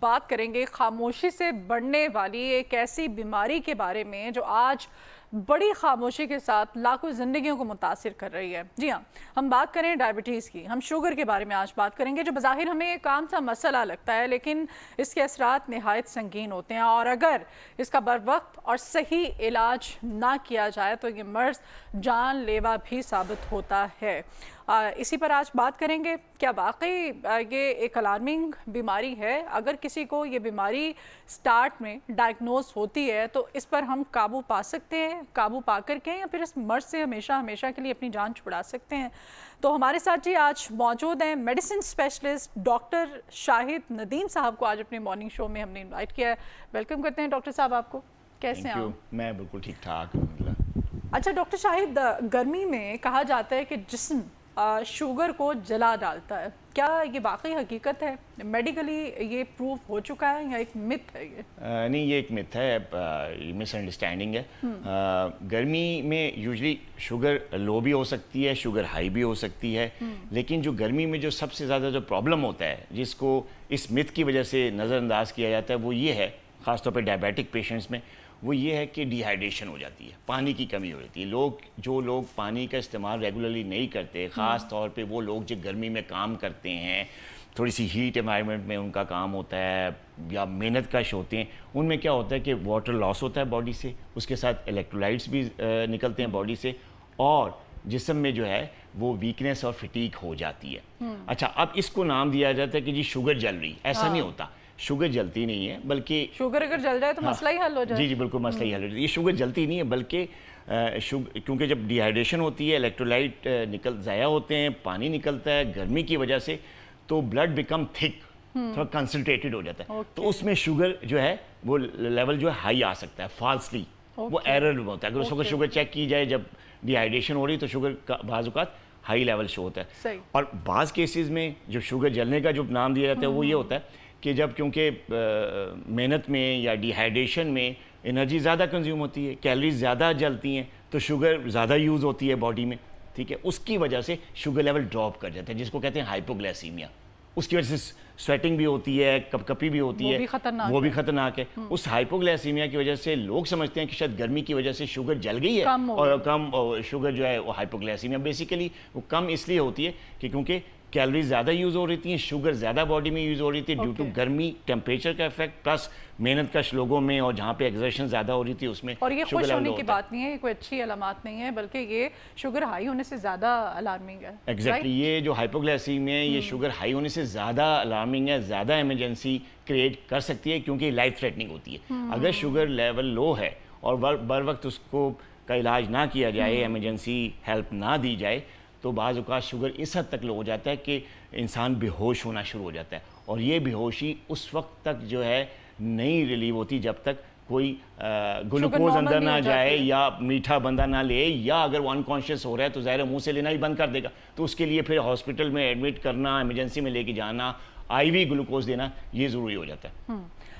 بات کریں گے خاموشی سے بڑھنے والی ایک ایسی بیماری کے بارے میں جو آج بڑی خاموشی کے ساتھ لاکھوں زندگیوں کو متاثر کر رہی ہے۔ جی ہاں، ہم بات کریں ڈائبٹیز کی، ہم شوگر کے بارے میں آج بات کریں گے، جو بظاہر ہمیں ایک عام سا مسئلہ لگتا ہے لیکن اس کے اثرات نہایت سنگین ہوتے ہیں، اور اگر اس کا بر وقت اور صحیح علاج نہ کیا جائے تو یہ مرض جان لیوا بھی ثابت ہوتا ہے۔ اسی پر آج بات کریں گے، کیا واقعی یہ ایک الارمنگ بیماری ہے؟ اگر کسی کو یہ بیماری سٹارٹ میں ڈائگنوز ہوتی ہے تو اس پر ہم قابو پا سکتے ہیں، قابو پا کر کے یا پھر اس مرض سے ہمیشہ کے لیے اپنی جان چھڑا سکتے ہیں؟ تو ہمارے ساتھ جی آج موجود ہیں میڈیسن اسپیشلسٹ ڈاکٹر شاہد ندیم صاحب کو آج اپنے مارننگ شو میں ہم نے انوائٹ کیا ہے۔ ویلکم کرتے ہیں ڈاکٹر صاحب آپ کو، کیسے ہیں آپ؟ میں بالکل ٹھیک ٹھاک الحمدللہ۔ اچھا ڈاکٹر شاہد، گرمی میں کہا جاتا ہے کہ جسم شوگر کو جلا ڈالتا ہے، کیا یہ واقعی حقیقت ہے؟ میڈیکلی یہ پروف ہو چکا ہے یا ایک مت ہے یہ؟ نہیں، یہ ایک مت ہے، یہ مس انڈرسٹینڈنگ ہے۔ گرمی میں یوزلی شوگر لو بھی ہو سکتی ہے، شوگر ہائی بھی ہو سکتی ہے، لیکن جو گرمی میں جو سب سے زیادہ جو پرابلم ہوتا ہے جس کو اس مت کی وجہ سے نظر انداز کیا جاتا ہے وہ یہ ہے، خاص طور پہ ڈائبیٹک پیشنٹس میں، وہ یہ ہے کہ ڈی ہائیڈریشن ہو جاتی ہے، پانی کی کمی ہو جاتی ہے۔ جو لوگ پانی کا استعمال ریگولرلی نہیں کرتے، خاص طور پہ وہ لوگ جو گرمی میں کام کرتے ہیں، تھوڑی سی ہیٹ انوائرمنٹ میں ان کا کام ہوتا ہے یا محنت کش ہوتے ہیں، ان میں کیا ہوتا ہے کہ واٹر لاس ہوتا ہے باڈی سے، اس کے ساتھ الیکٹرولائٹس بھی نکلتے ہیں باڈی سے، اور جسم میں جو ہے وہ ویکنیس اور فٹیگ ہو جاتی ہے۔ اچھا، اب اس کو نام دیا جاتا ہے کہ جی شوگر جل رہی، ایسا نہیں ہوتا، شوگر جلتی نہیں ہے، بلکہ شوگر اگر جل جائے تو مسئلہ ہی حل ہو جائے۔ جی بالکل، مسئلہ ہی حل ہو جائے۔ یہ شوگر جلتی نہیں ہے، بلکہ کیونکہ جب ڈی ہائیڈریشن ہوتی ہے، الیکٹرولائٹ ضائع ہوتے ہیں، پانی نکلتا ہے گرمی کی وجہ سے، تو بلڈ بیکم تھک، تھوڑا کنسنٹریٹڈ ہو جاتا ہے، تو اس میں شوگر جو ہے وہ لیول جو ہے ہائی آ سکتا ہے، فالسلی وہ ایرر ہوتا ہے۔ اگر اس وقت شوگر چیک کی جائے جب ڈی ہائیڈریشن ہو رہی تو شوگر کا بعض اوقات ہائی لیول شو ہوتا ہے۔ اور بعض کیسز میں جو شوگر جلنے کا جو نام دیا جاتا ہے وہ یہ ہوتا ہے کہ جب کیونکہ محنت میں یا ڈی ہائیڈریشن میں انرجی زیادہ کنزیوم ہوتی ہے، کیلریز زیادہ جلتی ہیں، تو شوگر زیادہ یوز ہوتی ہے باڈی میں، ٹھیک ہے، اس کی وجہ سے شوگر لیول ڈراپ کر جاتا ہے، جس کو کہتے ہیں ہائپوگلیسیمیا۔ اس کی وجہ سے سویٹنگ بھی ہوتی ہے، کپ کپی بھی ہوتی ہے، وہ بھی خطرناک ہے۔ اس ہائپوگلیسیمیا کی وجہ سے لوگ سمجھتے ہیں کہ شاید گرمی کی وجہ سے شوگر جل گئی ہے، اور کم شوگر جو ہے وہ ہائپوگلیسیمیا، بیسیکلی وہ کم اس لیے ہوتی ہے کہ کیونکہ کیلریز زیادہ یوز ہو رہی تھی، شوگر زیادہ باڈی میں یوز ہو رہی تھی ڈیو ٹو گرمی، ٹیمپریچر کا افیکٹ، پلس محنت کش لوگوں میں اور جہاں پہ ایگزرشن زیادہ ہو رہی تھی اس میں۔ اور یہ خوش ہونے کی بات نہیں ہے، یہ کوئی اچھی علامات نہیں ہے، بلکہ یہ شوگر ہائی ہونے سے زیادہ الارمنگ ہے۔ ایگزیکٹلی، یہ جو ہائپوگلیسیمیا ہے یہ شوگر ہائی ہونے سے زیادہ الارمنگ ہے، زیادہ ایمرجنسی کریٹ کر سکتی ہے، کیونکہ لائف تھریٹنگ ہوتی ہے۔ اگر شوگر لیول لو ہے اور بر وقت اس کو کا علاج نہ کیا جائے، ایمرجنسی ہیلپ نہ دی جائے، تو بعض اوقات شوگر اس حد تک لو ہو جاتا ہے کہ انسان بے ہوش ہونا شروع ہو جاتا ہے، اور یہ بے ہوشی اس وقت تک جو ہے نہیں ریلیو ہوتی جب تک کوئی گلوکوز اندر نہ جائے یا میٹھا بندہ نہ لے، یا اگر وہ انکانشیس ہو رہا ہے تو ظاہر منہ سے لینا ہی بند کر دے گا، تو اس کے لیے پھر ہاسپٹل میں ایڈمٹ کرنا، ایمرجنسی میں لے کے جانا، آئی وی گلوکوز دینا، یہ ضروری ہو جاتا ہے۔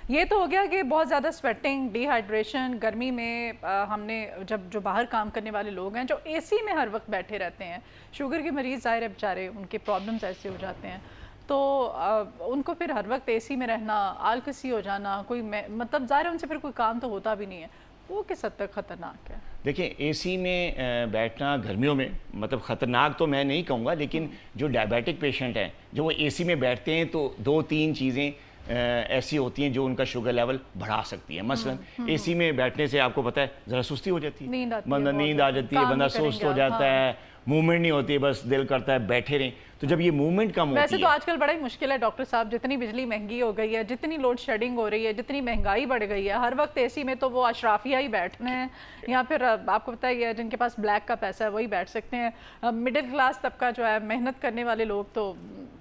یہ تو ہو گیا کہ بہت زیادہ سویٹنگ، ڈی ہائیڈریشن، گرمی میں ہم نے جو باہر کام کرنے والے لوگ ہیں جو اے سی میں ہر وقت بیٹھے رہتے ہیں، شوگر کے مریض ظاہر ہے بیچارے، ان کے پرابلمز ایسے ہو جاتے ہیں، تو ان کو پھر ہر وقت اے سی میں رہنا، آلکسی ہو جانا، کوئی مطلب ظاہر ہے ان سے پھر کوئی کام تو ہوتا بھی نہیں ہے، وہ کس حد تک خطرناک ہے؟ دیکھیں، اے سی میں بیٹھنا گرمیوں میں مطلب خطرناک تو میں نہیں کہوں گا، لیکن جو ڈائبیٹک پیشنٹ ہیں جو وہ اے سی میں بیٹھتے ہیں تو دو تین چیزیں ایسی ہوتی ہیں جو ان کا شوگر لیول بڑھا سکتی ہیں۔ مثلا اے سی میں بیٹھنے سے آپ کو پتہ ہے ذرا سستی ہو جاتی ہے، نیند آ جاتی ہے، بندہ سست ہو جاتا ہے، موومنٹ نہیں ہوتی ہے، بس دل کرتا ہے بیٹھے رہیں، تو جب یہ موومنٹ کم ہوتی ہے۔ ویسے تو آج کل بڑا ہی مشکل ہے ڈاکٹر صاحب، جتنی بجلی مہنگی ہو گئی ہے، جتنی لوڈ شیڈنگ ہو رہی ہے، جتنی مہنگائی بڑھ گئی ہے، ہر وقت اے سی میں تو وہ اشرافیہ ہی بیٹھنے ہیں، یا پھر آپ کو پتہ ہی ہے جن کے پاس بلیک کا پیسہ ہے وہی بیٹھ سکتے ہیں۔ مڈل کلاس طبقہ جو ہے، محنت کرنے والے لوگ تو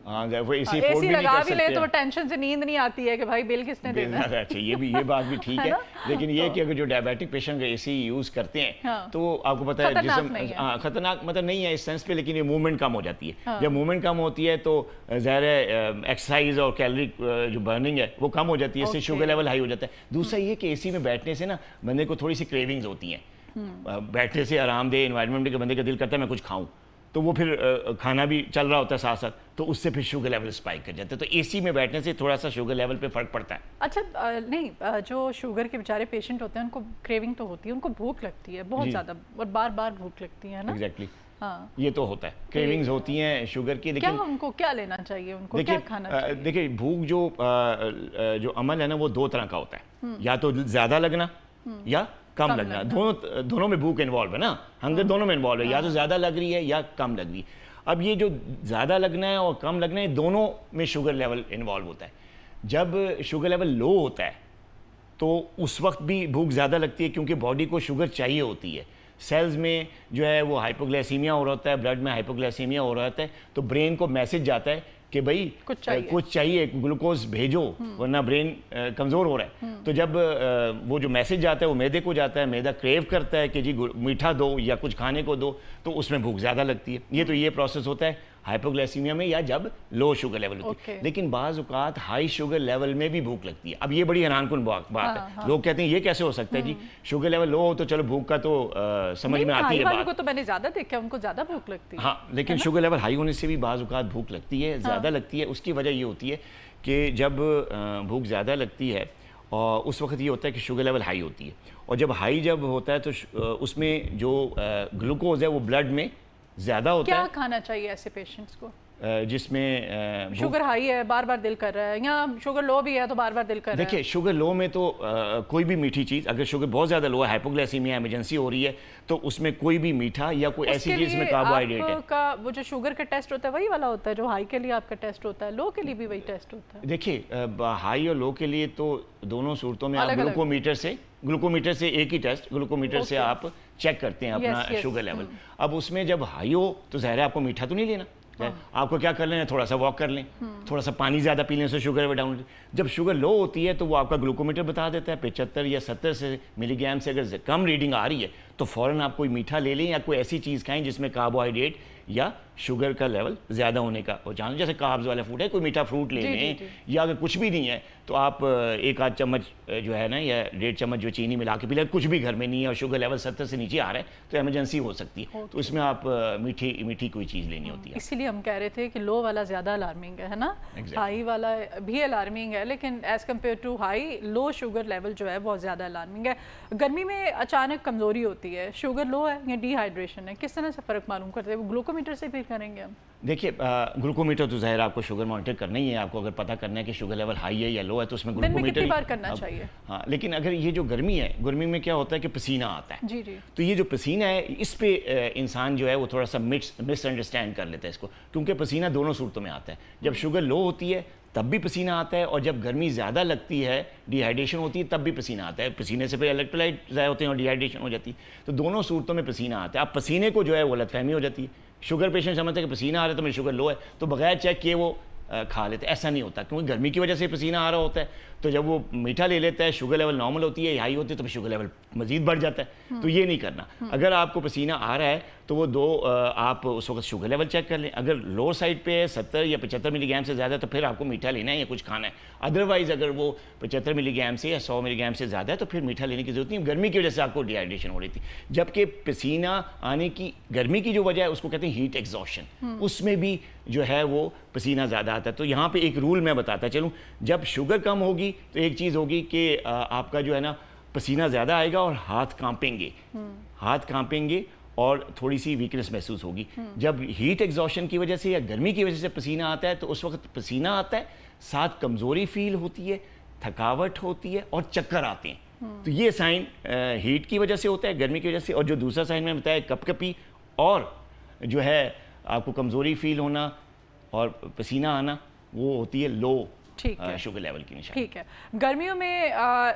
اے سی لگا بھی لے تو ٹینشن سے نیند نہیں آتی ہے کہ بھائی بل کس نے دینا ہے۔ اچھا، یہ بات بھی ٹھیک ہے، لیکن یہ کہ اگر جو ڈائبیٹک پیشنٹ اے سی یوز کرتے ہیں تو آپ کو پتہ ہے جسم خطرناک مطلب نہیں ہے اس سینس پہ، لیکن یہ موومنٹ کم ہو جاتی ہے۔ جب موومنٹ کم ہوتی ہے تو ظاہر ہے ایکسرسائز اور کیلری جو برننگ ہے وہ کم ہو جاتی ہے، اس سے شوگر لیول ہائی ہو جاتا ہے۔ دوسرا یہ کہ اے سی میں بیٹھنے سے نا بندے کو تھوڑی سی کریونگز ہوتی ہیں، بیٹھنے سے آرام دہ انوائرمنٹ کے بندے کا دل کرتا ہے میں کچھ کھاؤں، تو وہ پھر کھانا بھی چل رہا ہوتا ہے ساتھ ساتھ، تو اس سے پھر شوگر لیول اسپائک کر جاتا ہے. تو اے سی میں بیٹھنے سے تھوڑا سا شوگر لیول پہ فرق پڑتا ہے. اچھا نہیں جو شوگر کے بیچارے پیشنٹ ہوتے ہیں ان کو کریونگ تو ہوتی ہے, ان کو بھوک لگتی ہے بہت زیادہ اور بار بار بھوک لگتی ہے نا. ایگزیکٹلی ہاں یہ تو ہوتا ہے, کریونگز ہوتی ہیں شوگر کی. کیا لیکن ان کو کیا لینا چاہیے, ان کو کیا کھانا چاہیے؟ دیکھیں بھوک جو عمل ہے نا وہ دو طرح کا ہوتا ہے, یا تو زیادہ لگنا یا کم لگنا. دونوں میں بھوک انوالو ہے نا, ہنگر دونوں میں انوالو ہے, یا تو زیادہ لگ رہی ہے یا کم لگ رہی ہے. اب یہ جو زیادہ لگنا ہے اور کم لگنا ہے دونوں میں شوگر لیول انوالو ہوتا ہے. جب شوگر لیول لو ہوتا ہے تو اس وقت بھی بھوک زیادہ لگتی ہے کیونکہ باڈی کو شوگر چاہیے ہوتی ہے. سیلز میں جو ہے وہ ہائپوگلائسیمیا ہو رہا ہوتا ہے, بلڈ میں ہائپوگلائسیمیا ہو رہا ہوتا ہے, تو برین کو میسج جاتا ہے کہ بھائی کچھ چاہیے, گلوکوز بھیجو ورنہ برین کمزور ہو رہا ہے. تو جب وہ جو میسج جاتا ہے وہ معدے کو جاتا ہے, معدہ کریو کرتا ہے کہ جی میٹھا دو یا کچھ کھانے کو دو, تو اس میں بھوک زیادہ لگتی ہے. یہ پروسیس ہوتا ہے ہائپوگلائسیمیا میں یا جب لو شوگر لیول ہوتی ہے. لیکن بعض اوقات ہائی شوگر لیول میں بھی بھوک لگتی ہے. اب یہ بڑی حیران کن بات ہے, لوگ کہتے ہیں یہ کیسے ہو سکتا ہے جی, شوگر لیول لو ہو تو چلو بھوک کا تو سمجھ میں آتی ہے بات. کو تو میں نے زیادہ دیکھا ان کو زیادہ بھوک لگتی ہے. ہاں لیکن شوگر لیول ہائی ہونے سے بھی بعض اوقات بھوک لگتی ہے, زیادہ لگتی ہے. اس کی وجہ یہ ہوتی ہے کہ جب بھوک زیادہ لگتی ہے اور اس وقت یہ ہوتا ہے کہ شوگر لیول ہائی ہوتی ہے, اور جب ہائی جب ہوتا ہے تو اس میں جو گلوکوز ہے وہ بلڈ میں زیادہ ہوتا ہے. کیا کھانا چاہیے ایسے پیشنٹس کو جس میں شوگر ہائی ہے بار بار دل کر رہا ہے, یا شوگر لو بھی ہے تو بار بار دل کر رہا ہے؟ دیکھیں شوگر لو میں تو کوئی بھی میٹھی چیز, اگر شوگر بہت زیادہ لو ہے, ہائپوگلائسیمیا ایمرجنسی ہو رہی ہے, تو اس میں کوئی بھی میٹھا یا کوئی ایسی چیز میں کاربوہائیڈریٹ ہے. آپ کا وہ جو شوگر کا ٹیسٹ ہوتا ہے وہی والا ہوتا ہے جو ہائی کے لیے آپ کا ٹیسٹ ہوتا ہے, لو کے لیے بھی وہی ٹیسٹ ہوتا ہے؟ دیکھیے ہائی اور لو کے لیے تو دونوں صورتوں میں آپ گلوکومیٹر سے ایک ہی ٹیسٹ گلوکومیٹر سے آپ چیک کرتے ہیں اپنا شوگر لیول. اب اس میں جب ہائی ہو تو ظاہر ہے آپ کو میٹھا تو نہیں لینا, آپ کو کیا کر لیں, تھوڑا سا واک کر لیں, تھوڑا سا پانی زیادہ پی لیں, سے شوگر ڈاؤن. جب شوگر لو ہوتی ہے تو وہ آپ کا گلوکومیٹر بتا دیتا ہے 75 یا 70 سے ملی گرام سے اگر کم ریڈنگ آ رہی ہے تو فوراً آپ کوئی میٹھا لے لیں یا کوئی ایسی چیز کھائیں جس میں کاربوہائیڈریٹ یا شوگر کا لیول زیادہ ہونے کا ہو. جیسے کاربز والا فوڈ ہے, کوئی میٹھا فروٹ لے لیں, یا اگر کچھ بھی نہیں ہے تو آپ ایک آدھ چمچ جو ہے نا یا 1.5 چمچ جو چینی ملا کے پی لیں. کچھ بھی گھر میں نہیں ہے اور شوگر لیول 70 سے نیچے آ رہا ہے تو ایمرجنسی ہو سکتی ہے, تو اس میں آپ میٹھی کوئی چیز لینی ہوتی ہے. اسی لیے ہم کہہ رہے تھے کہ لو والا زیادہ الارمنگ ہے نا, ہائی والا بھی الارمنگ ہے, لیکن as compare to high low sugar level جو ہے بہت زیادہ الارمنگ ہے. گرمی میں اچانک کمزوری ہوتی ہے, شوگر لو ہے یا ڈی ہائیڈریشن ہے, کس طرح سے فرق معلوم کرتے ہیں؟ وہ گلوکومیٹر سے بھی کریں گے ہم؟ دیکھیے گلوکومیٹر تو ظاہر آپ کو شوگر مانیٹر کرنا ہی ہے. آپ کو اگر پتہ کرنا ہے کہ شوگر لیول ہائی ہے یا لو ہے تو اس میں گلوکومیٹر کتنی بار کرنا چاہیے؟ ہاں لیکن اگر یہ جو گرمی ہے, گرمی میں کیا ہوتا ہے کہ پسینہ آتا ہے. جی جی. تو یہ جو پسینہ ہے اس پہ انسان جو ہے وہ تھوڑا سا مس انڈرسٹینڈ کر لیتا ہے اس کو, کیونکہ پسینہ دونوں صورتوں میں آتا ہے. جب شوگر لو ہوتی ہے تب بھی پسینہ آتا ہے, اور جب گرمی زیادہ لگتی ہے, ڈی ہائیڈریشن ہوتی ہے, تب بھی پسینہ آتا ہے. پسینے سے پھر الیکٹرولائٹ ضائع ہوتے ہیں اور ڈی ہائیڈریشن ہو جاتی ہے. تو دونوں صورتوں میں پسینہ آتا ہے. اب پسینے کو جو ہے وہ غلط فہمی ہو جاتی ہے. شوگر پیشنٹ سمجھتے ہیں کہ پسینہ آ رہا ہے تو میری شوگر لو ہے, تو بغیر چیک کیے وہ کھا لیتے. ایسا نہیں ہوتا, کیونکہ گرمی کی وجہ سے پسینہ آ رہا ہوتا ہے. تو جب وہ میٹھا لے لیتا ہے, شوگر لیول نارمل ہوتی ہے, ہائی ہوتی ہے, تو پھر شوگر لیول مزید بڑھ جاتا ہے. تو یہ نہیں کرنا. اگر آپ کو پسینہ آ رہا ہے تو وہ آپ اس وقت شوگر لیول چیک کر لیں. اگر لوور سائڈ پہ ہے 70 یا 75 ملی گرام سے زیادہ تو پھر آپ کو میٹھا لینا ہے یا کچھ کھانا ہے. ادروائز اگر وہ 75 ملی گرام سے یا 100 ملی گرام سے زیادہ ہے تو پھر میٹھا لینے کی ضرورت نہیں. گرمی کی وجہ سے آپ کو ڈی ہائیڈریشن ہو رہی تھی, جبکہ پسینہ آنے کی گرمی کی جو وجہ ہے اس کو کہتے ہیں ہیٹ ایگزاسشن, اس میں بھی جو ہے وہ پسینہ زیادہ آتا ہے. تو یہاں پہ ایک رول میں بتاتا چلوں, جب شوگر کم ہوگی تو ایک چیز ہوگی کہ آپ کا جو ہے نا پسینہ زیادہ آئے گا اور ہاتھ کانپیں گے اور تھوڑی سی ویکنس محسوس ہوگی. جب ہیٹ ایگزاسشن کی وجہ سے یا گرمی کی وجہ سے پسینہ آتا ہے تو اس وقت پسینہ آتا ہے, ساتھ کمزوری فیل ہوتی ہے, تھکاوٹ ہوتی ہے اور چکر آتے ہیں. تو یہ سائن ہیٹ کی وجہ سے ہوتا ہے, گرمی کی وجہ سے. اور جو دوسرا سائن میں بتایا کپ کپی اور جو ہے آپ کو کمزوری فیل ہونا اور پسینہ آنا, وہ ہوتی ہے لو شوگر لیول کی نشانی. ٹھیک ہے. گرمیوں میں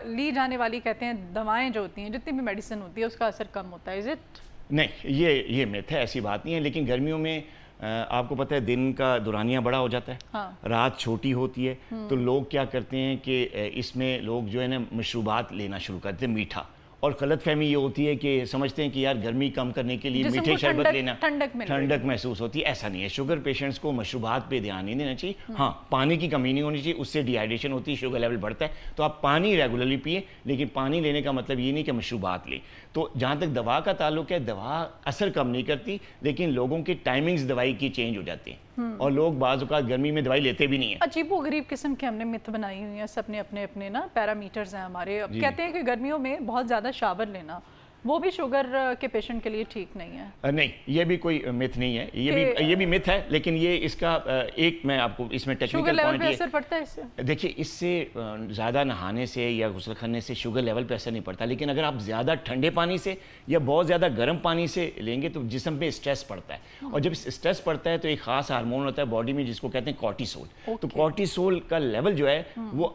لی جانے والی کہتے ہیں دوائیں جو ہوتی ہیں, جتنی بھی میڈیسن ہوتی ہے اس کا اثر کم ہوتا ہے, از اٹ؟ نہیں, یہ میتھ ہے, ایسی بات نہیں ہے. لیکن گرمیوں میں آپ کو پتہ ہے دن کا دورانیہ بڑا ہو جاتا ہے, رات چھوٹی ہوتی ہے, تو لوگ کیا کرتے ہیں کہ اس میں لوگ جو ہے نا مشروبات لینا شروع کرتے ہیں میٹھا, اور غلط فہمی یہ ہوتی ہے کہ سمجھتے ہیں کہ یار گرمی کم کرنے کے لیے میٹھے شربت لینا ٹھنڈک محسوس ہوتی ہے. ایسا نہیں ہے. شوگر پیشنٹس کو مشروبات پہ دھیان نہیں دینا چاہیے. ہاں پانی کی کمی نہیں ہونی چاہیے, اس سے ڈی ہائیڈریشن ہوتی ہے, شوگر لیول بڑھتا ہے. تو آپ پانی ریگولرلی پئیں, لیکن پانی لینے کا مطلب یہ نہیں کہ مشروبات لیں. تو جہاں تک دوا کا تعلق ہے, دوا اثر کم نہیں کرتی, لیکن لوگوں کے ٹائمنگز دوائی کی چینج ہو جاتی ہیں. اور لوگ بعض اوقات گرمی میں دوائی لیتے بھی نہیں ہیں. عجیب و غریب قسم کے ہم نے مت بنائی ہوئی ہیں سب نے اپنے نا پیرامیٹرز ہیں ہمارے. کہتے ہیں کہ گرمیوں میں بہت زیادہ شاور لینا وہ بھی شوگر کے پیشنٹ کے لیے ٹھیک نہیں ہے. نہیں, یہ بھی کوئی مت نہیں ہے, یہ بھی مت ہے, لیکن یہ اس کا ایک میں آپ کو اس میں ٹیکنیکل پوائنٹ اثر پڑتا ہے اس سے. دیکھیے اس سے زیادہ نہانے سے یا غسل کرنے سے شوگر لیول پہ اثر نہیں پڑتا, لیکن اگر آپ زیادہ ٹھنڈے پانی سے یا بہت زیادہ گرم پانی سے لیں گے تو جسم پہ اسٹریس پڑتا ہے, اور جب اسٹریس پڑتا ہے تو ایک خاص ہارمون ہوتا ہے باڈی میں جس کو کہتے ہیں کورٹیسول. تو کورٹیسول کا لیول جو ہے وہ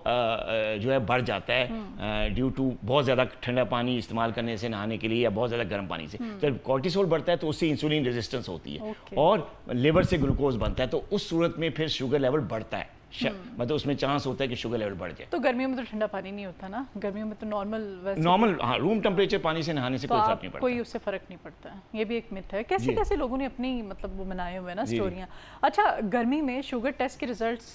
بڑھ جاتا ہے ڈیو ٹو بہت زیادہ ٹھنڈا پانی استعمال کرنے سے, نہانے کے لیے, یا بہت زیادہ گرم پانی سے. جب کورٹیسول بڑھتا ہے تو اس سے انسولین ریزسٹنس ہوتی ہے اور لیور سے گلوکوز بنتا ہے, تو اس صورت میں پھر شوگر لیول بڑھتا ہے, مطلب اس میں چانس ہوتا ہے کہ شوگر لیول بڑھ جائے. تو گرمیوں میں تو ٹھنڈا پانی نہیں ہوتا نا, گرمیوں میں تو نارمل ہاں روم ٹمپریچر پانی سے نہانے سے کوئی فرق نہیں پڑتا, کوئی اس سے فرق نہیں پڑتا ہے. یہ بھی ایک مت ہے. کیسے لوگوں نے اپنی مطلب وہ بنائے ہوئے نا سٹوریاں. اچھا, گرمی میں شوگر ٹیسٹ کے ریزلٹس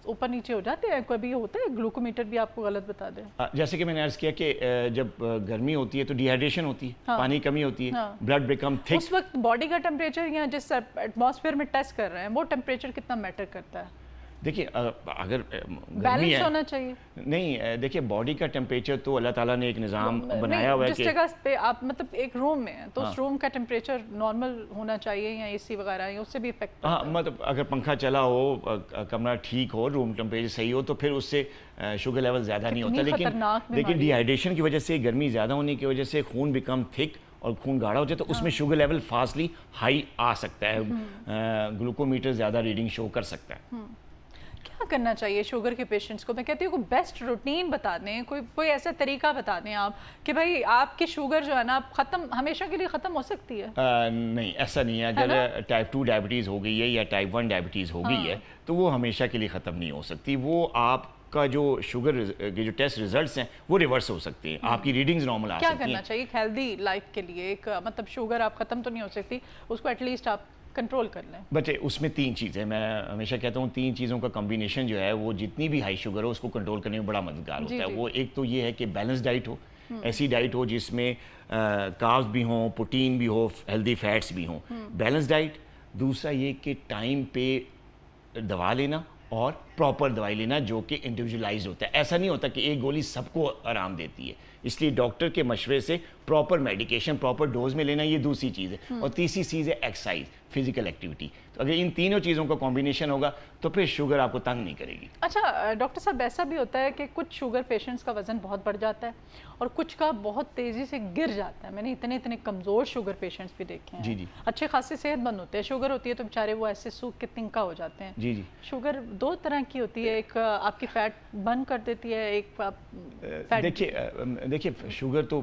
اوپر نیچے ہو جاتے ہیں, کبھی ہوتا ہے گلوکومیٹر بھی آپ کو غلط بتا دے؟ جیسے کہ میں نے عرض کیا کہ جب گرمی ہوتی ہے تو ڈی ہائیڈریشن ہوتی ہے, پانی کمی ہوتی ہے, بلڈ بیکم تھک. اس وقت باڈی کا ٹمپریچر یا جس ایٹماسفیئر میں ٹیسٹ کر رہے ہیں وہ ٹمپریچر کتنا میٹر کرتا ہے؟ دیکھیے اگر گرمی بیلنس ہونا چاہیے. نہیں, دیکھیے باڈی کا ٹمپریچر تو اللہ تعالیٰ نے ایک نظام بنایا ہوا ہے جس جگہ پہ آپ مطلب ایک روم میں ہیں تو اس روم کا ٹمپریچر نارمل ہونا چاہیے یا اے سی وغیرہ, یا اس سے بھی افیکٹ؟ ہاں, مطلب اگر پنکھا چلا ہو, کمرہ ٹھیک ہو, روم ٹمپریچر صحیح ہو تو پھر اس سے شوگر لیول زیادہ نہیں ہوتا. لیکن ڈی ہائیڈریشن کی وجہ سے, گرمی زیادہ ہونے کی وجہ سے خون بیکم تھک اور خون گاڑھا ہو جائے تو اس میں شوگر لیول فاسٹلی ہائی آ سکتا ہے, گلوکومیٹر زیادہ ریڈنگ شو کر سکتا ہے. کیا کرنا چاہیے شوگر کے پیشنٹس کو؟ میں کہتی ہوں کوئی بیسٹ روٹین بتا دیں, کوئی ایسا طریقہ بتا دیں آپ کہ بھائی آپ کی شوگر جو ہے نا ختم ہمیشہ کے لیے ختم ہو سکتی ہے. نہیں, ایسا نہیں ہے. اگر ٹائپ 2 ڈائبٹیز ہو گئی ہے یا ٹائپ 1 ڈائبٹیز ہو گئی ہے تو وہ ہمیشہ کے لیے ختم نہیں ہو سکتی. وہ آپ کا جو شوگر کے جو ٹیسٹ ریزلٹس ہیں وہ ریورس ہو سکتے ہیں, آپ کی ریڈنگز نارمل آ سکتی ہیں. کیا کرنا چاہیے ایک ہیلدی لائف کے لیے؟ ایک مطلب شوگر آپ ختم تو نہیں ہو سکتی, اس کو ایٹ لیسٹ آپ کنٹرول کر لیں. بچے اس میں 3 چیزیں, میں ہمیشہ کہتا ہوں 3 چیزوں کا کمبینیشن جو ہے وہ جتنی بھی ہائی شوگر ہو اس کو کنٹرول کرنے میں بڑا مددگار ہوتا ہے. وہ ایک تو یہ ہے کہ بیلنس ڈائٹ ہو, ایسی ڈائٹ ہو جس میں کاربز بھی ہوں, پروٹین بھی ہو, ہیلدی فیٹس بھی ہوں, بیلنس ڈائٹ. دوسرا یہ کہ ٹائم پہ دوا لینا اور پراپر دوائی لینا جو کہ انڈیویجولائز ہوتا ہے. ایسا نہیں ہوتا کہ ایک گولی سب کو آرام دیتی ہے, اس لیے ڈاکٹر کے مشورے سے پراپر میڈیکیشن پراپر ڈوز میں لینا, یہ دوسری چیز ہے. اور تیسری چیز ہے ایکسرسائز, فزیکل ایکٹیویٹی. تو اگر ان تینوں چیزوں کا کمبینیشن ہوگا تو پھر شوگر آپ کو تنگ نہیں کرے گی. اچھا ڈاکٹر صاحب, ایسا بھی ہوتا ہے کہ کچھ شوگر پیشنٹس کا وزن بہت بڑھ جاتا ہے اور کچھ کا بہت تیزی سے گر جاتا ہے. میں نے اتنے کمزور شوگر پیشنٹس بھی دیکھے ہیں. جی اچھے خاصے صحت مند ہوتے ہیں, شوگر ہوتی ہے تو بیچارے وہ ایسے سوکھ کے تنکا ہو جاتے ہیں. جی شوگر 2 طرح کی ہوتی ہے, ایک آپ کی فیٹ برن کر دیتی ہے, ایک دیکھیے شوگر تو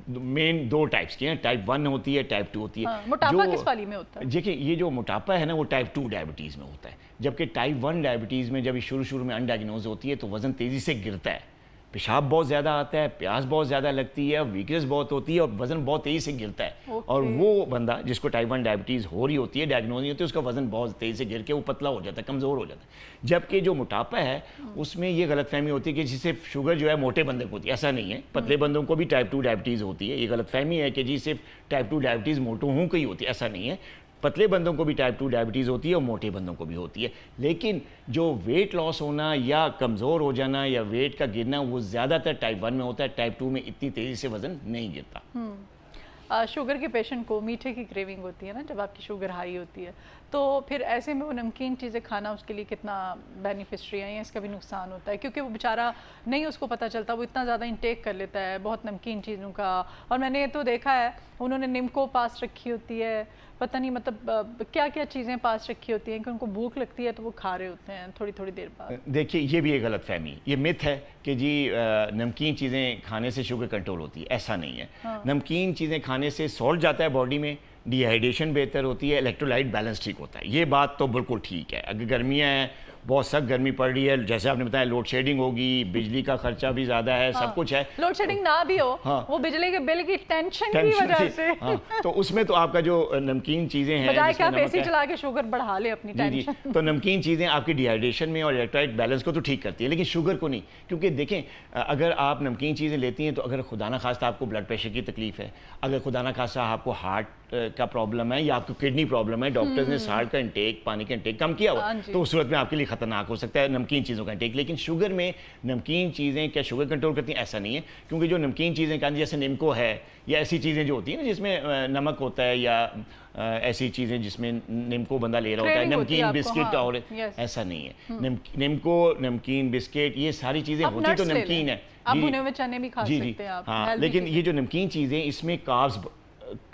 مین 2 ٹائپس کی ہیں, ٹائپ 1 ہوتی ہے, ٹائپ 2 ہوتی ہے. موٹاپا کس والی میں ہوتا ہے؟ دیکھیے یہ جو موٹاپا ہے نا وہ ٹائپ 2 ڈائبٹیز میں ہوتا ہے, جبکہ ٹائپ 1 ڈائبٹیز میں جب یہ شروع میں انڈائگنوز ہوتی ہے تو وزن تیزی سے گرتا ہے, پیشاب بہت زیادہ آتا ہے, پیاس بہت زیادہ لگتی ہے, ویکنس بہت ہوتی ہے اور وزن بہت تیزی سے گرتا ہے. اور وہ بندہ جس کو ٹائپ 1 ڈائبٹیز ہو رہی ہوتی ہے, ڈائگنوز نہیں ہوتی, اس کا وزن بہت تیزی سے گر کے وہ پتلا ہو جاتا ہے, کمزور ہو جاتا ہے. جبکہ جو موٹاپا ہے اس میں یہ غلط فہمی ہوتی ہے کہ جسے شوگر جو ہے موٹے بندے کو ہوتی ہے. ایسا نہیں ہے, پتلے بندوں کو بھی ٹائپ 2 ڈائبٹیز ہوتی ہے. یہ غلط فہمی ہے کہ جی صرف ٹائپ 2 ڈائبٹیز موٹوں ہوں کی ہوتی ہے, ایسا نہیں ہے. پتلے بندوں کو بھی ٹائپ 2 ڈائبٹیز ہوتی ہے اور موٹے بندوں کو بھی ہوتی ہے. لیکن جو ویٹ لاس ہونا یا کمزور ہو جانا یا ویٹ کا گرنا وہ زیادہ تر ٹائپ 1 میں ہوتا ہے, ٹائپ 2 میں اتنی تیزی سے وزن نہیں گرتا. شوگر کے پیشنٹ کو میٹھے کی کریونگ ہوتی ہے نا جب آپ کی شوگر ہائی ہوتی ہے, تو پھر ایسے میں وہ نمکین چیزیں کھانا اس کے لیے کتنا بینیفیشری ہے یا اس کا بھی نقصان ہوتا ہے؟ کیونکہ وہ بیچارہ نہیں اس کو پتہ چلتا, وہ اتنا زیادہ انٹیک کر لیتا ہے بہت نمکین چیزوں کا. اور میں نے تو دیکھا ہے انہوں نے نمکو پاس رکھی ہوتی ہے, پتہ نہیں مطلب کیا چیزیں پاس رکھی ہوتی ہیں کہ ان کو بھوک لگتی ہے تو وہ کھا رہے ہوتے ہیں تھوڑی دیر بعد. دیکھیے یہ بھی ایک غلط فہمی, یہ مت ہے کہ جی نمکین چیزیں کھانے سے شوگر کنٹرول ہوتی ہے, ایسا نہیں ہے. نمکین چیزیں کھانے سے سالٹ جاتا ہے باڈی میں, ڈی ہائیڈریشن بہتر ہوتی ہے, الیکٹرولائٹ بیلنس ٹھیک ہوتا ہے. یہ بات تو بالکل ٹھیک ہے. اگر گرمیاں ہیں, بہت سخت گرمی پڑ رہی ہے, جیسے آپ نے بتایا لوڈ شیڈنگ ہوگی, بجلی کا خرچہ بھی زیادہ ہے, سب کچھ ہے. لوڈ شیڈنگ نہ بھی ہو, وہ بجلی کے بل کی ٹینشن کی وجہ سے, تو اس میں تو آپ کا جو نمکین چیزیں ہیں, بجائے کہ آپ اے سی چلا کے شوگر بڑھا لیں اپنی ٹینشن, تو نمکین چیزیں آپ کی ڈی ہائیڈریشن میں اور الیکٹرولائٹ بیلنس کو تو ٹھیک کرتی ہے, لیکن شوگر کو نہیں. کیونکہ دیکھیں اگر آپ نمکین چیزیں لیتی ہیں تو اگر خدا نخواستہ آپ کو بلڈ پریشر کی تکلیف ہے, اگر خدا نخواستہ آپ کو ہارٹ کا پرابلم ہے یا آپ کو کڈنی پرابلم ہے, ڈاکٹرز نے سالٹ کا انٹیک, پانی کا انٹیک کم کیا ہوا, تو اس صورت میں آپ کے لیے خطرناک ہو سکتا ہے نمکین چیزوں کا انٹیک. لیکن شوگر میں نمکین چیزیں کیا شوگر کنٹرول کرتی ہیں؟ ایسا نہیں ہے, کیونکہ جو نمکین چیزیں جیسے نمکو ہے یا ایسی چیزیں جو ہوتی ہیں نا جس میں نمک ہوتا ہے, یا ایسی چیزیں جس میں نمکو بندہ لے رہا ہوتا ہے, نمکین بسکٹ, اور ایسا نہیں ہے. نمکو, نمکین بسکٹ, یہ ساری چیزیں ہوتی تو نمکین ہے, آپ بھنے ہوئے چنے بھی کھا سکتے ہیں آپ, ہاں, لیکن یہ جو نمکین چیزیں اس میں کاربز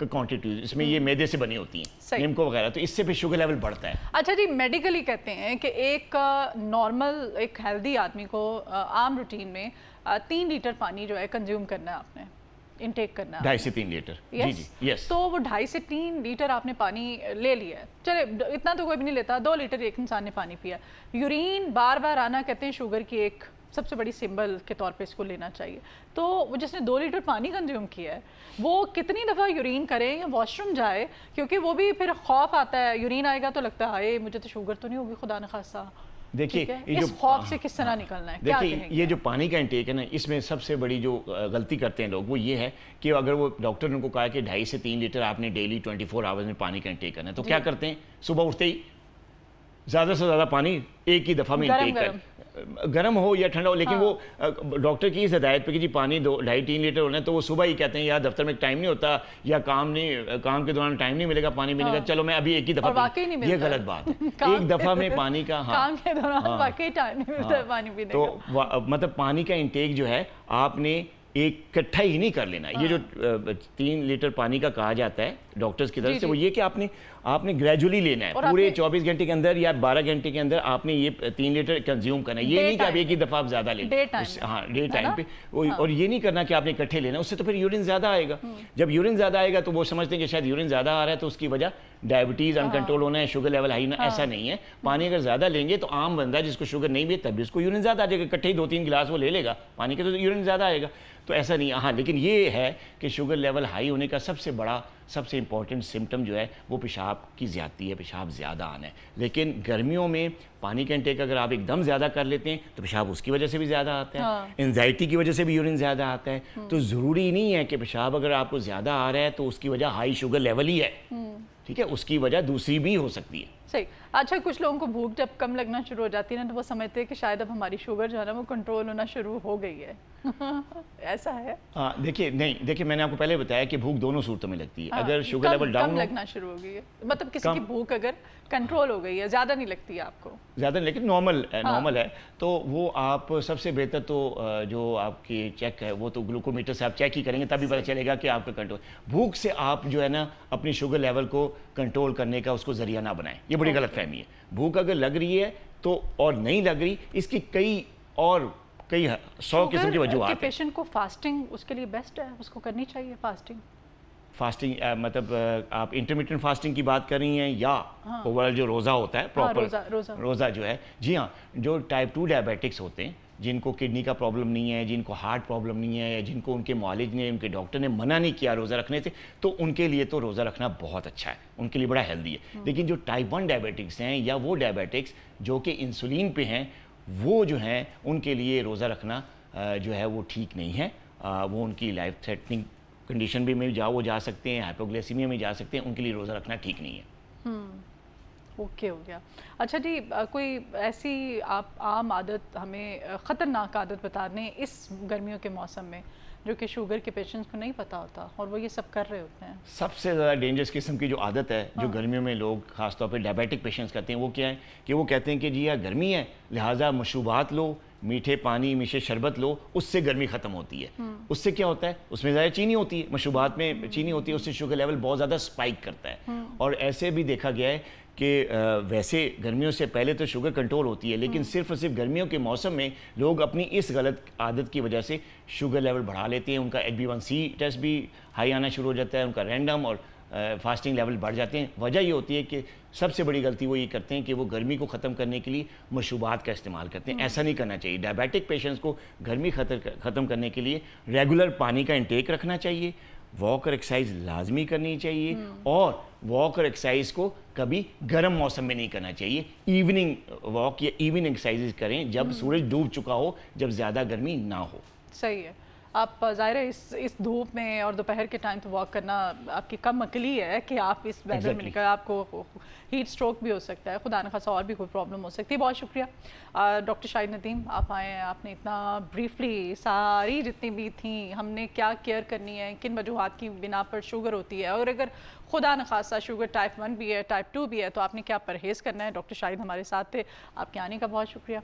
کوانٹیٹی, اس میں یہ میدے سے بنی ہوتی ہیں, نمکو وغیرہ, تو اس سے پھر شوگر لیول بڑھتا ہے. اچھا جی, میڈیکلی کہتے ہیں کہ ایک نارمل, ایک ہیلدی آدمی کو عام روٹین میں 3 لیٹر پانی جو ہے کنزیوم کرنا ہے, آپ نے انٹیک کرنا ہے 2.5 سے 3 لیٹر. جی جی, یس. تو وہ 2.5 سے 3 لیٹر آپ نے پانی لے لیا ہے, چلے اتنا تو کوئی بھی نہیں لیتا, 2 لیٹر ایک انسان نے پانی پیا. یورین بار بار آنا کہتے ہیں شوگر کی ایک سب سے بڑی سمبل کے طور پہ اس کو لینا چاہیے. تو وہ جس نے 2 لیٹر پانی کنزیوم کیا ہے وہ کتنی دفعہ یورین کرے یا واش روم جائے, کیونکہ وہ بھی پھر خوف آتا ہے, یورین آئے گا تو لگتا ہے ہائے مجھے تو شوگر تو نہیں ہوگی خدا نخواستہ. دیکھیے اس خوف سے کس طرح نکلنا ہے, کیا دیکھیے یہ جو پانی کا انٹیک ہے نا, اس میں سب سے بڑی جو غلطی کرتے ہیں لوگ وہ یہ ہے کہ اگر وہ ڈاکٹر نے ان کو کہا کہ 2.5 سے 3 لیٹر آپ نے ڈیلی 24 آورز میں پانی کا انٹیک کرنا ہے, تو کیا کرتے ہیں صبح اٹھتے ہی زیادہ سے زیادہ پانی ایک ہی دفعہ میں انٹیک کریں, گرم ہو یا ٹھنڈا ہو. لیکن وہ ڈاکٹر کی اس ہدایت پہ کہ جی پانی 2.5-3 لیٹر ہونا ہے, تو وہ صبح ہی کہتے ہیں یار دفتر میں ٹائم نہیں ہوتا یا کام کے دوران ٹائم نہیں ملے گا پانی پینے کا, چلو میں ابھی ایک ہی دفعہ. یہ غلط بات ہے, ایک دفعہ میں پانی کا, کام کے دوران واقعی ٹائم نہیں ملتا ہے پانی پینے کا. تو مطلب پانی کا انٹیک جو ہے آپ نے ایک کٹھا ہی نہیں کر لینا. یہ جو 3 لیٹر پانی کا کہا جاتا ہے ڈاکٹرز کی طرف سے, وہ یہ کہ آپ نے گریجولی لینا ہے, پورے 24 گھنٹے کے اندر یا 12 گھنٹے کے اندر آپ نے یہ 3 لیٹر کنزیوم کرنا ہے. یہ نہیں کہ آپ ایک ہی دفعہ آپ زیادہ لیں, ہاں ڈے ٹائم پہ. اور یہ نہیں کرنا کہ آپ نے اکٹھے لینا, اس سے تو پھر یورین زیادہ آئے گا. جب یورین زیادہ آئے گا تو وہ سمجھتے ہیں کہ شاید یورین زیادہ آ رہا ہے تو اس کی وجہ ڈائبٹیز ان کنٹرول ہونا ہے, شوگر لیول ہائی ہونا. ایسا نہیں ہے. پانی اگر زیادہ لیں گے تو عام بندہ جس کو شوگر نہیں بھی ہے تب بھی اس کو یورین زیادہ آ جائے گا, اکٹھے ہی 2-3 گلاس وہ لے لے گا پانی کے تو یورین زیادہ آئے گا. تو ایسا نہیں ہے. ہاں لیکن یہ ہے کہ شوگر لیول ہائی ہونے کا سب سے امپورٹنٹ سمٹم جو ہے وہ پیشاب کی زیادتی ہے, پیشاب زیادہ آنا ہے. لیکن گرمیوں میں پانی کا انٹیک اگر آپ ایک دم زیادہ کر لیتے ہیں تو پیشاب اس کی وجہ سے بھی زیادہ آتا ہے, انزائٹی کی وجہ سے بھی یورین زیادہ آتا ہے. تو ضروری نہیں ہے کہ پیشاب اگر آپ کو زیادہ آ رہا ہے تو اس کی وجہ ہائی شوگر لیول ہی ہے, ٹھیک ہے, اس کی وجہ دوسری بھی ہو سکتی ہے. صحیح. اچھا کچھ لوگوں کو بھوک جب کم لگنا شروع ہو جاتی ہے نا تو وہ سمجھتے ہیں کہ شاید اب ہماری شوگر جو ہے نا وہ کنٹرول ہونا شروع ہو گئی ہے, ایسا ہے؟ ہاں دیکھیے میں نے آپ کو پہلے بتایا کہ بھوک دونوں صورتوں میں لگتی ہے. اگر شوگر لیول ڈاؤن کم لگنا شروع ہو گئی ہے, مطلب کسی کی بھوک اگر کنٹرول ہو گئی ہے, زیادہ نہیں لگتی ہے آپ کو, زیادہ لیکن نارمل ہے, تو وہ آپ سب سے بہتر تو جو آپ کی چیک ہے وہ تو گلوکومیٹر سے آپ چیک ہی کریں گے, تبھی پتہ چلے گا کہ آپ کا کنٹرول. بھوک سے آپ جو ہے نا اپنی شوگر لیول کو کنٹرول کرنے کا اس کو ذریعہ نہ بنائیں, یہ بڑی غلط فہمی ہے. بھوک اگر لگ رہی ہے تو اور نہیں لگ رہی, اس کی کئی 100 قسم کی وجوہات ہیں. پیشنٹ کو فاسٹنگ اس کے لیے بیسٹ ہے, اس کو کرنی چاہیے فاسٹنگ مطلب آپ انٹرمیٹنٹ فاسٹنگ کی بات کر رہی ہیں یا اوورال جو روزہ ہوتا ہے پراپر روزہ جو ہے. جی ہاں, جو ٹائپ 2 ڈائبیٹکس ہوتے ہیں جن کو کڈنی کا پرابلم نہیں ہے, جن کو ہارٹ پرابلم نہیں ہے, یا جن کو ان کے معالج نے, ان کے ڈاکٹر نے منع نہیں کیا روزہ رکھنے سے, تو ان کے لیے تو روزہ رکھنا بہت اچھا ہے, ان کے لیے بڑا ہیلدی ہے. لیکن جو ٹائپ 1 ڈائبیٹکس ہیں یا وہ ڈائبیٹکس جو کہ انسولین پہ ہیں, وہ جو ہیں ان کے لیے روزہ رکھنا جو ہے وہ ٹھیک نہیں ہے. وہ ان کی لائف تھریٹننگ کنڈیشن بھی میں وہ جا سکتے ہیں, ہائپوگلیسیمیا میں جا سکتے ہیں, ان کے لیے روزہ رکھنا ٹھیک نہیں ہے. اوکے, ہو گیا. اچھا جی, کوئی ایسی آپ عام عادت ہمیں, خطرناک عادت بتا دیں اس گرمیوں کے موسم میں جو کہ شوگر کے پیشنٹس کو نہیں پتہ ہوتا اور وہ یہ سب کر رہے ہوتے ہیں؟ سب سے زیادہ ڈینجرس قسم کی جو عادت ہے جو گرمیوں میں لوگ خاص طور پہ ڈائبیٹک پیشنٹس کرتے ہیں, وہ کیا ہے کہ وہ کہتے ہیں کہ جی یار گرمی ہے لہٰذا مشروبات لو, میٹھے پانی, میٹھے شربت لو, اس سے گرمی ختم ہوتی ہے. اس سے کیا ہوتا ہے, اس میں زیادہ چینی ہوتی ہے, مشروبات میں چینی ہوتی ہے, اس سے شوگر لیول بہت زیادہ سپائک کرتا ہے. اور ایسے بھی دیکھا گیا ہے کہ ویسے گرمیوں سے پہلے تو شوگر کنٹرول ہوتی ہے, لیکن صرف اور صرف گرمیوں کے موسم میں لوگ اپنی اس غلط عادت کی وجہ سے شوگر لیول بڑھا لیتے ہیں. ان کا HbA1c ٹیسٹ بھی ہائی آنا شروع ہو جاتا ہے, ان کا رینڈم اور فاسٹنگ لیول بڑھ جاتے ہیں. وجہ یہ ہوتی ہے کہ سب سے بڑی غلطی وہ یہ کرتے ہیں کہ وہ گرمی کو ختم کرنے کے لیے مشروبات کا استعمال کرتے ہیں. ایسا نہیں کرنا چاہیے. ڈائبیٹک پیشنٹس کو گرمی ختم کرنے کے لیے ریگولر پانی کا انٹیک رکھنا چاہیے, واک اور ایکسرسائز لازمی کرنی چاہیے, اور واک اور ایکسرسائز کو کبھی گرم موسم میں نہیں کرنا چاہیے. ایوننگ واک یا ایوننگ ایکسرسائز کریں جب سورج ڈوب چکا ہو, جب زیادہ گرمی نہ ہو. صحیح ہے. آپ ظاہر ہے اس دھوپ میں اور دوپہر کے ٹائم تو واک کرنا آپ کی کم عقلی ہے کہ آپ اس ویدر میں نکل، آپ کو ہیٹ سٹروک بھی ہو سکتا ہے، خدا نخواستہ اور بھی کوئی پرابلم ہو سکتی ہے. بہت شکریہ ڈاکٹر شاہد ندیم، آپ آئے ہیں، آپ نے اتنا بریفلی ساری جتنی بھی تھیں ہم نے کیا کیئر کرنی ہے، کن وجوہات کی بنا پر شوگر ہوتی ہے، اور اگر خدا نخواستہ شوگر ٹائپ 1 بھی ہے ٹائپ 2 بھی ہے تو آپ نے کیا پرہیز کرنا ہے. ڈاکٹر شاہد ہمارے ساتھ تھے، آپ کے آنے کا بہت شکریہ.